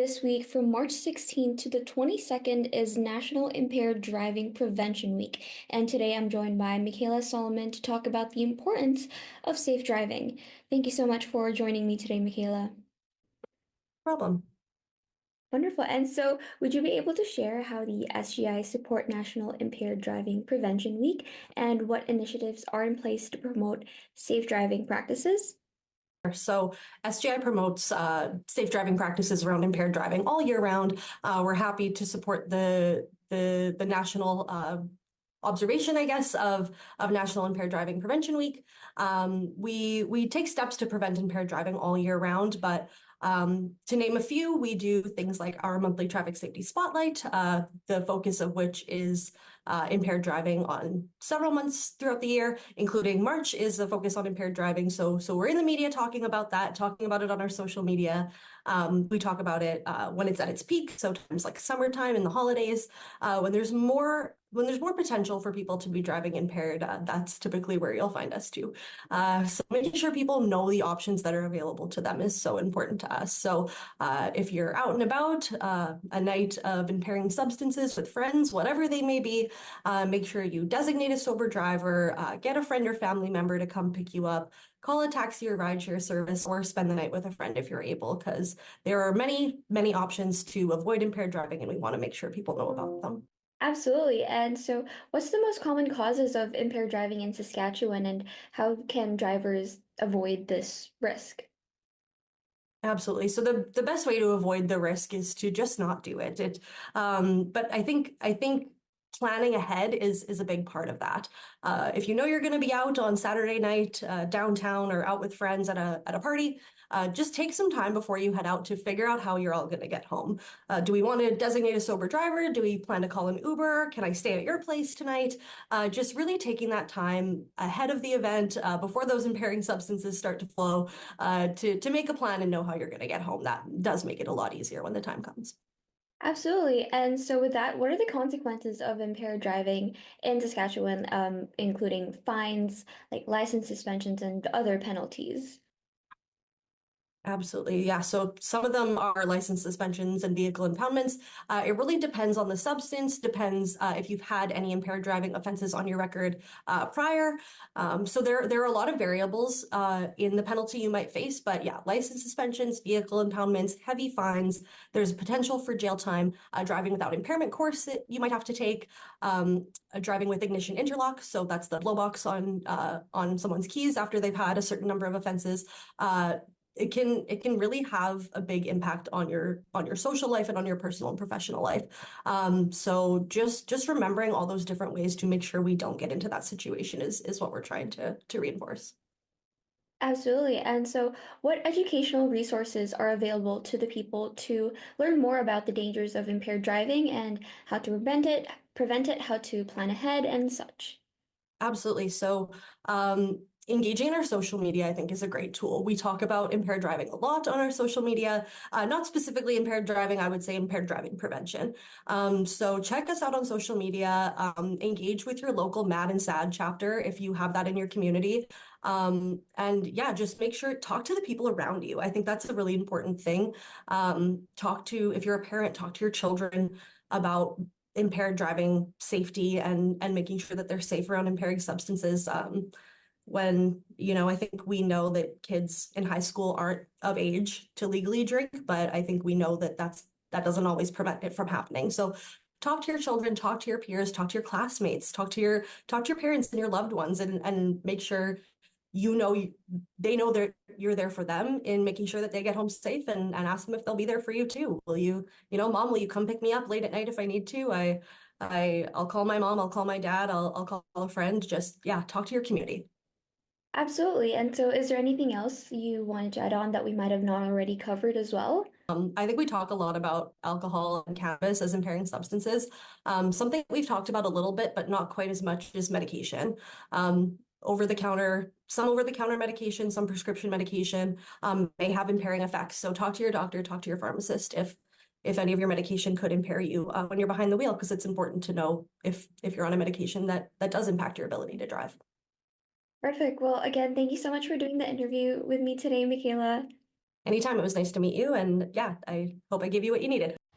This week, from March 16th to the 22nd, is National Impaired Driving Prevention Week. And today I'm joined by Michaela Solomon to talk about the importance of safe driving. Thank you so much for joining me today, Michaela. Problem. Wonderful. And so, would you be able to share how the SGI support National Impaired Driving Prevention Week and what initiatives are in place to promote safe driving practices? So SGI promotes safe driving practices around impaired driving all year round. We're happy to support the national observation, I guess, of National Impaired Driving Prevention Week. We take steps to prevent impaired driving all year round, but to name a few, we do things like our monthly traffic safety spotlight, the focus of which is impaired driving on several months throughout the year, including March is the focus on impaired driving. So we're in the media talking about that, talking about it on our social media. We talk about it when it's at its peak, sometimes like summertime and the holidays, when there's more potential for people to be driving impaired. That's typically where you'll find us too. So making sure people know the options that are available to them is so important to us. So if you're out and about, a night of impairing substances with friends, whatever they may be, make sure you designate a sober driver, get a friend or family member to come pick you up, call a taxi or rideshare service, or spend the night with a friend if you're able, because there are many, many options to avoid impaired driving, and we want to make sure people know about them. Absolutely. And so, what's the most common causes of impaired driving in Saskatchewan, and how can drivers avoid this risk? Absolutely. So the best way to avoid the risk is to just not do it. But I think planning ahead is a big part of that. If you know you're going to be out on Saturday night downtown or out with friends at a party, just take some time before you head out to figure out how you're all going to get home. Do we want to designate a sober driver? Do we plan to call an Uber? Can I stay at your place tonight? Just really taking that time ahead of the event before those impairing substances start to flow to make a plan and know how you're going to get home. That does make it a lot easier when the time comes. Absolutely. And so, with that, what are the consequences of impaired driving in Saskatchewan, including fines, like license suspensions, and other penalties? Absolutely. Yeah. So some of them are license suspensions and vehicle impoundments. It really depends on the substance, depends if you've had any impaired driving offenses on your record prior. So there are a lot of variables in the penalty you might face. But yeah, license suspensions, vehicle impoundments, heavy fines. There's potential for jail time, driving without impairment course that you might have to take, driving with ignition interlock. So that's the blow box on someone's keys after they've had a certain number of offenses. It can really have a big impact on your social life and on your personal and professional life. So just remembering all those different ways to make sure we don't get into that situation is what we're trying to reinforce. Absolutely. And so, what educational resources are available to the people to learn more about the dangers of impaired driving and how to prevent it, how to plan ahead, and such? Absolutely. So, engaging in our social media, I think, is a great tool. We talk about impaired driving a lot on our social media, not specifically impaired driving, I would say impaired driving prevention. So, check us out on social media, engage with your local MAD and SAD chapter if you have that in your community. And yeah, just make sure, talk to the people around you. I think that's a really important thing. If you're a parent, talk to your children about impaired driving safety and making sure that they're safe around impairing substances. I think we know that kids in high school aren't of age to legally drink, but I think we know that doesn't always prevent it from happening. So talk to your children, talk to your peers, talk to your classmates, talk to your parents and your loved ones, and make sure they know that you're there for them in making sure that they get home safe, and ask them if they'll be there for you too. Mom, will you come pick me up late at night if I need to? I'll call my mom, I'll call my dad, I'll call a friend. Just, yeah, talk to your community. Absolutely. And so, is there anything else you wanted to add on that we might have not already covered as well? I think we talk a lot about alcohol and cannabis as impairing substances. Something we've talked about a little bit, but not quite as much, is medication. Some over-the-counter medication, some prescription medication may have impairing effects. So talk to your doctor, talk to your pharmacist if any of your medication could impair you when you're behind the wheel, because it's important to know if you're on a medication that does impact your ability to drive. Perfect. Well, again, thank you so much for doing the interview with me today, Michaela. Anytime. It was nice to meet you. And yeah, I hope I gave you what you needed.